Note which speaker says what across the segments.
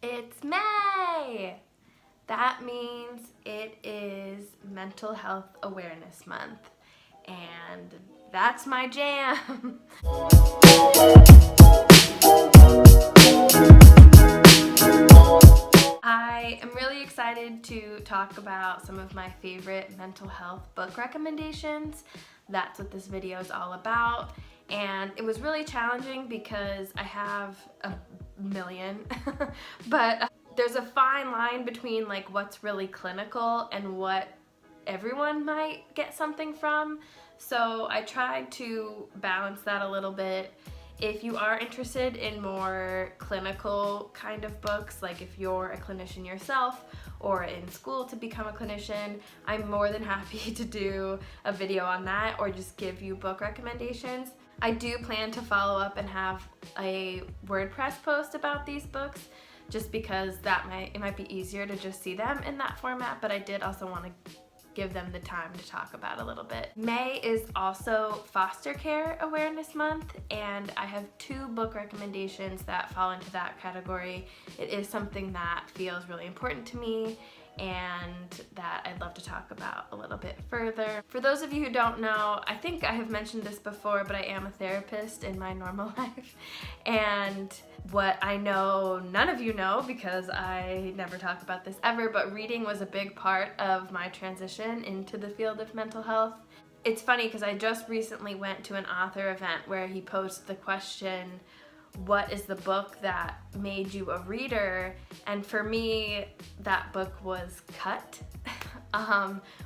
Speaker 1: It's May! That means it is Mental Health Awareness Month, and that's my jam! I am really excited to talk about some of my favorite mental health book recommendations. That's what this video is all about. And it was really challenging because I have a million, but there's a fine line between like what's really clinical and what everyone might get something from. So I tried to balance that a little bit. If you are interested in more clinical kind of books, like if you're a clinician yourself or in school to become a clinician, I'm more than happy to do a video on that or just give you book recommendations. I do plan to follow up and have a WordPress post about these books just because it might be easier to just see them in that format, but I did also want to give them the time to talk about a little bit. May is also Foster Care Awareness Month, and I have two book recommendations that fall into that category. It is something that feels really important to me and that I'd love to talk about a little bit further. For those of you who don't know, I think I have mentioned this before, but I am a therapist in my normal life. And what I know none of you know, because I never talk about this ever, but reading was a big part of my transition into the field of mental health. It's funny because I just recently went to an author event where he posed the question, what is the book that made you a reader? And for me, that book was Cut,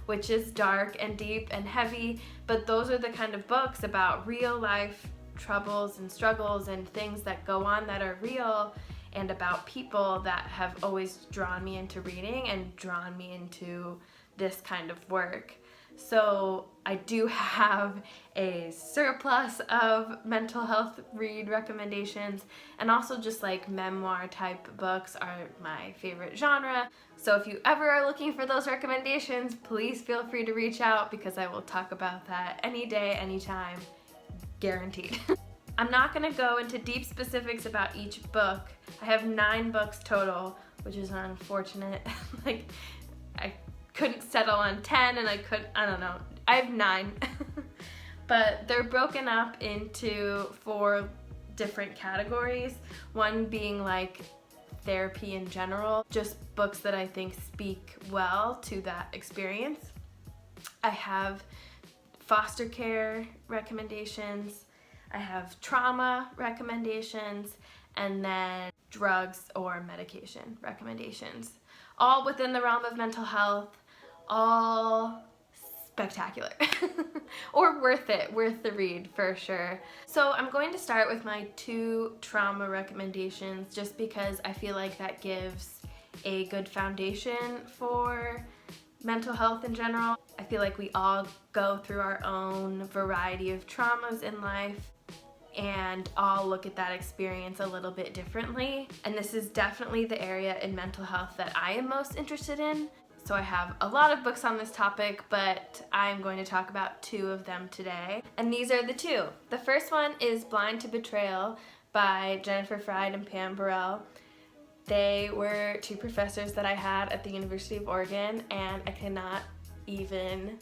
Speaker 1: which is dark and deep and heavy, but those are the kind of books about real life troubles and struggles and things that go on that are real and about people that have always drawn me into reading and drawn me into this kind of work. So I do have a surplus of mental health read recommendations, and also just like memoir type books are my favorite genre. So if you ever are looking for those recommendations, please feel free to reach out because I will talk about that any day, anytime, guaranteed. I'm not going to go into deep specifics about each book. I have 9 books total, which is unfortunate. Like, I couldn't settle on 10 and I don't know. I have 9. But they're broken up into 4 different categories. One being like therapy in general, just books that I think speak well to that experience. I have foster care recommendations. I have trauma recommendations, and then drugs or medication recommendations. All within the realm of mental health, all spectacular. Or worth it, worth the read for sure. So I'm going to start with my 2 trauma recommendations just because I feel like that gives a good foundation for mental health in general. I feel like we all go through our own variety of traumas in life and all look at that experience a little bit differently. And this is definitely the area in mental health that I am most interested in. So I have a lot of books on this topic, but I'm going to talk about 2 of them today. And these are the 2. The first one is Blind to Betrayal by Jennifer Freyd and Pam Birrell. They were 2 professors that I had at the University of Oregon, and I cannot even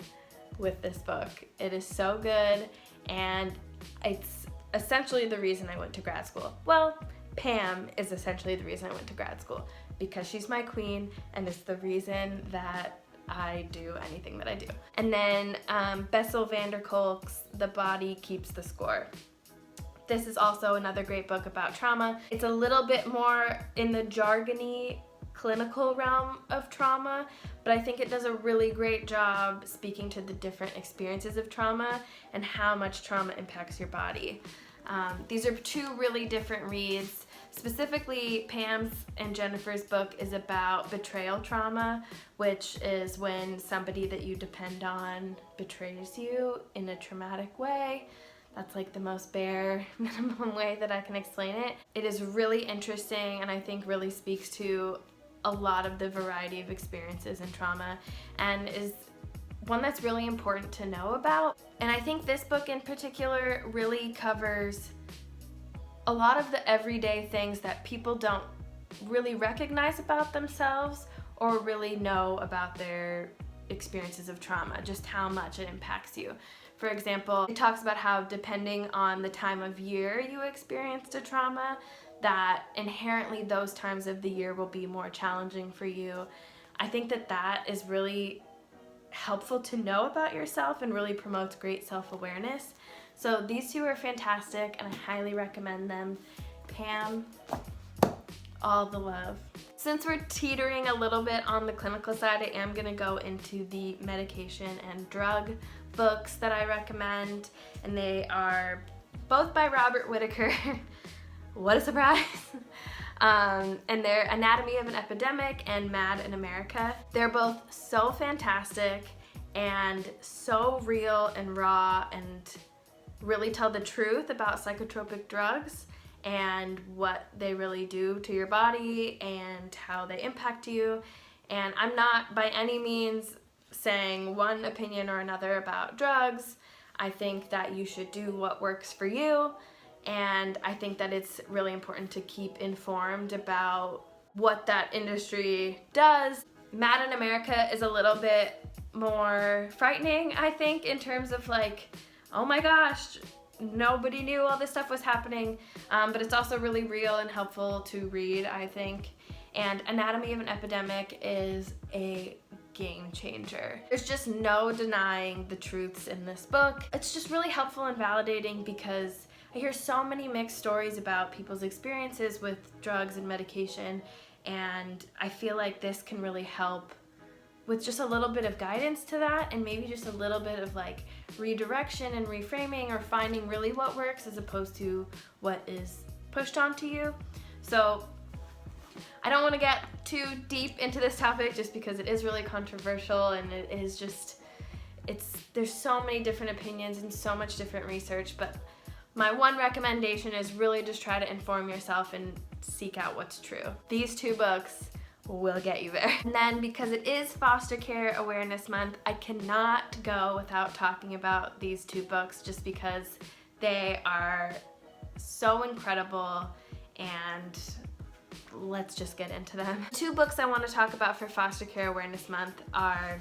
Speaker 1: with this book. It is so good, and it's essentially the reason I went to grad school. Well, Pam is essentially the reason I went to grad school because she's my queen and it's the reason that I do anything that I do. And then Bessel Kolk's The Body Keeps the Score. This is also another great book about trauma. It's a little bit more in the jargony clinical realm of trauma, but I think it does a really great job speaking to the different experiences of trauma and how much trauma impacts your body. These are 2 really different reads. Specifically, Pam's and Jennifer's book is about betrayal trauma, which is when somebody that you depend on betrays you in a traumatic way. That's like the most bare minimum way that I can explain it. It is really interesting and I think really speaks to a lot of the variety of experiences in trauma and is one that's really important to know about. And I think this book in particular really covers a lot of the everyday things that people don't really recognize about themselves or really know about their experiences of trauma, just how much it impacts you. For example, it talks about how depending on the time of year you experienced a trauma, that inherently those times of the year will be more challenging for you. I think that that is really helpful to know about yourself and really promotes great self-awareness. So these two are fantastic and I highly recommend them. Pam, all the love. Since we're teetering a little bit on the clinical side, I am gonna go into the medication and drug books that I recommend, and they are both by Robert Whitaker. What a surprise. And they're Anatomy of an Epidemic and Mad in America. They're both so fantastic and so real and raw and really tell the truth about psychotropic drugs and what they really do to your body and how they impact you. And I'm not by any means saying one opinion or another about drugs. I think that you should do what works for you, and I think that it's really important to keep informed about what that industry does. Mad in America is a little bit more frightening, I think, in terms of like, oh my gosh, nobody knew all this stuff was happening, but it's also really real and helpful to read, I think. And Anatomy of an Epidemic is a game changer. There's just no denying the truths in this book. It's just really helpful and validating because I hear so many mixed stories about people's experiences with drugs and medication, and I feel like this can really help with just a little bit of guidance to that, and maybe just a little bit of like redirection and reframing or finding really what works as opposed to what is pushed onto you. So I don't want to get too deep into this topic just because it is really controversial, and it is just, there's so many different opinions and so much different research, but my one recommendation is really just try to inform yourself and seek out what's true. These two books will get you there. And then because it is Foster Care Awareness Month, I cannot go without talking about these two books just because they are so incredible, and let's just get into them. Two books I want to talk about for Foster Care Awareness Month are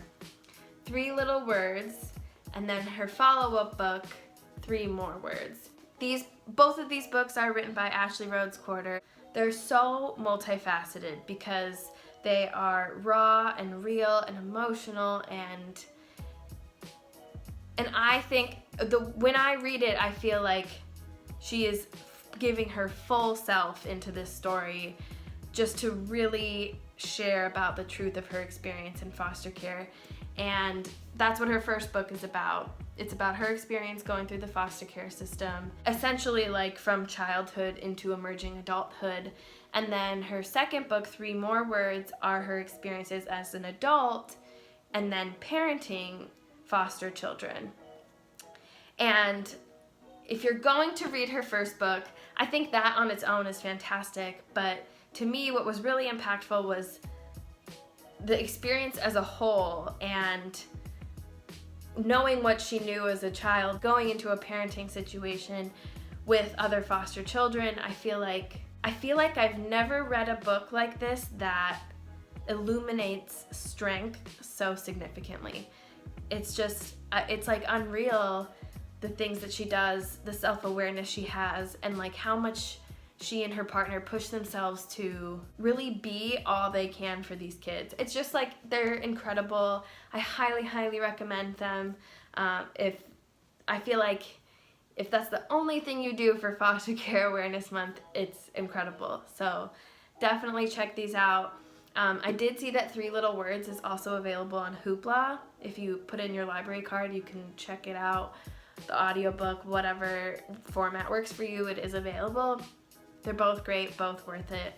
Speaker 1: Three Little Words and then her follow-up book, Three More Words. Both of these books are written by Ashley Rhodes-Courter. They're so multifaceted because they are raw and real and emotional, and I think when I read it, I feel like she is giving her full self into this story just to really share about the truth of her experience in foster care. And that's what her first book is about. It's about her experience going through the foster care system, essentially like from childhood into emerging adulthood. And then her second book, Three More Words, are her experiences as an adult and then parenting foster children. And if you're going to read her first book, I think that on its own is fantastic, but to me what was really impactful was the experience as a whole, and knowing what she knew as a child, going into a parenting situation with other foster children. I feel like I've never read a book like this that illuminates strength so significantly. It's just, it's like unreal, the things that she does, the self-awareness she has, and like how much she and her partner push themselves to really be all they can for these kids. It's just like, they're incredible. I highly, highly recommend them. I feel like if that's the only thing you do for Foster Care Awareness Month, it's incredible. So definitely check these out. I did see that Three Little Words is also available on Hoopla. If you put in your library card, you can check it out. The audiobook, whatever format works for you, it is available. They're both great, both worth it.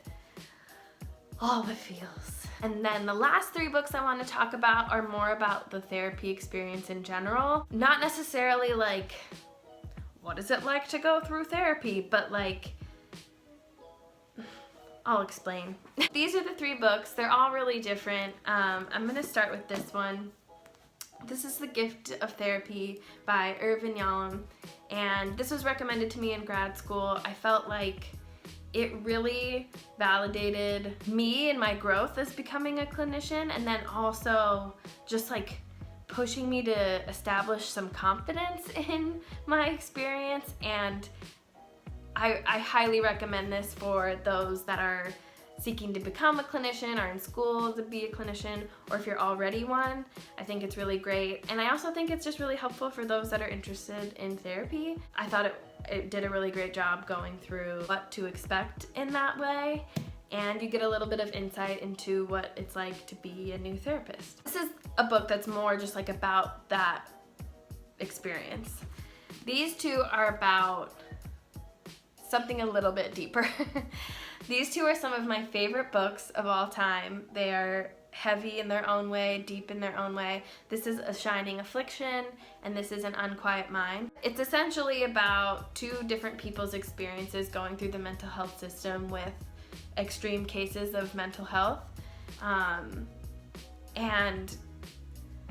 Speaker 1: All the feels. And then the last three books I want to talk about are more about the therapy experience in general. Not necessarily like, what is it like to go through therapy, but like, I'll explain. These are the three books. They're all really different. I'm gonna start with this one. This is The Gift of Therapy by Irvin, Yalom, and this was recommended to me in grad school. I felt like it really validated me and my growth as becoming a clinician, and then also just like pushing me to establish some confidence in my experience. And I highly recommend this for those that are seeking to become a clinician, or in school to be a clinician, or if you're already one. I think it's really great. And I also think it's just really helpful for those that are interested in therapy. I thought it did a really great job going through what to expect in that way, and you get a little bit of insight into what it's like to be a new therapist. This is a book that's more just like about that experience. These two are about something a little bit deeper. These two are some of my favorite books of all time. They are heavy in their own way, deep in their own way. This is A Shining Affliction, and this is An Unquiet Mind. It's essentially about two different people's experiences going through the mental health system with extreme cases of mental health. And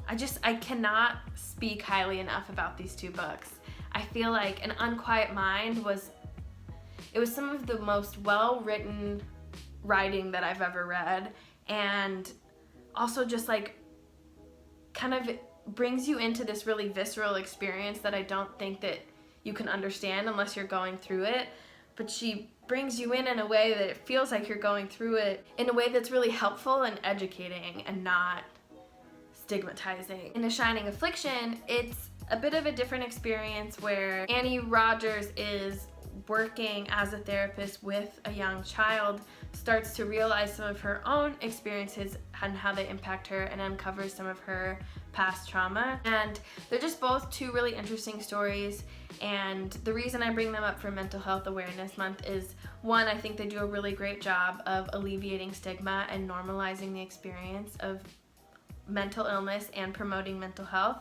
Speaker 1: I cannot speak highly enough about these two books. I feel like An Unquiet Mind was some of the most well-written writing that I've ever read, and also just like kind of brings you into this really visceral experience that I don't think that you can understand unless you're going through it. But she brings you in a way that it feels like you're going through it in a way that's really helpful and educating and not stigmatizing. In A Shining Affliction, it's a bit of a different experience where Annie Rogers is working as a therapist with a young child, starts to realize some of her own experiences and how they impact her, and uncovers some of her past trauma. And they're just both two really interesting stories, and the reason I bring them up for Mental Health Awareness Month is, one, I think they do a really great job of alleviating stigma and normalizing the experience of mental illness and promoting mental health.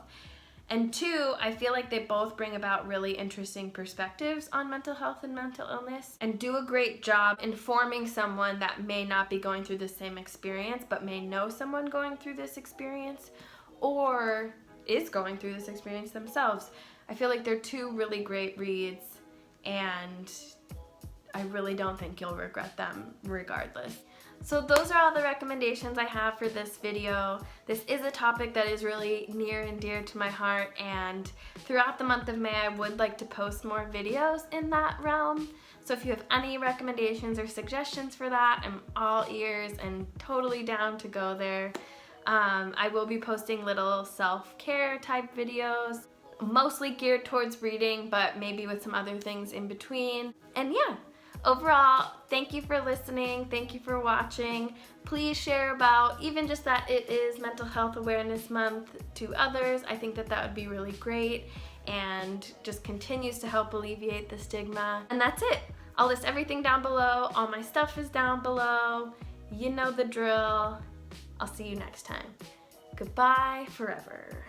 Speaker 1: And two, I feel like they both bring about really interesting perspectives on mental health and mental illness, and do a great job informing someone that may not be going through the same experience but may know someone going through this experience or is going through this experience themselves. I feel like they're two really great reads, and I really don't think you'll regret them regardless. So those are all the recommendations I have for this video. This is a topic that is really near and dear to my heart, and throughout the month of May I would like to post more videos in that realm. So if you have any recommendations or suggestions for that, I'm all ears and totally down to go there. I will be posting little self-care type videos, mostly geared towards reading, but maybe with some other things in between. And yeah. Overall, thank you for listening, thank you for watching. Please share about even just that it is Mental Health Awareness Month to others. I think that that would be really great and just continues to help alleviate the stigma. And that's it. I'll list everything down below. All my stuff is down below. You know the drill. I'll see you next time. Goodbye forever.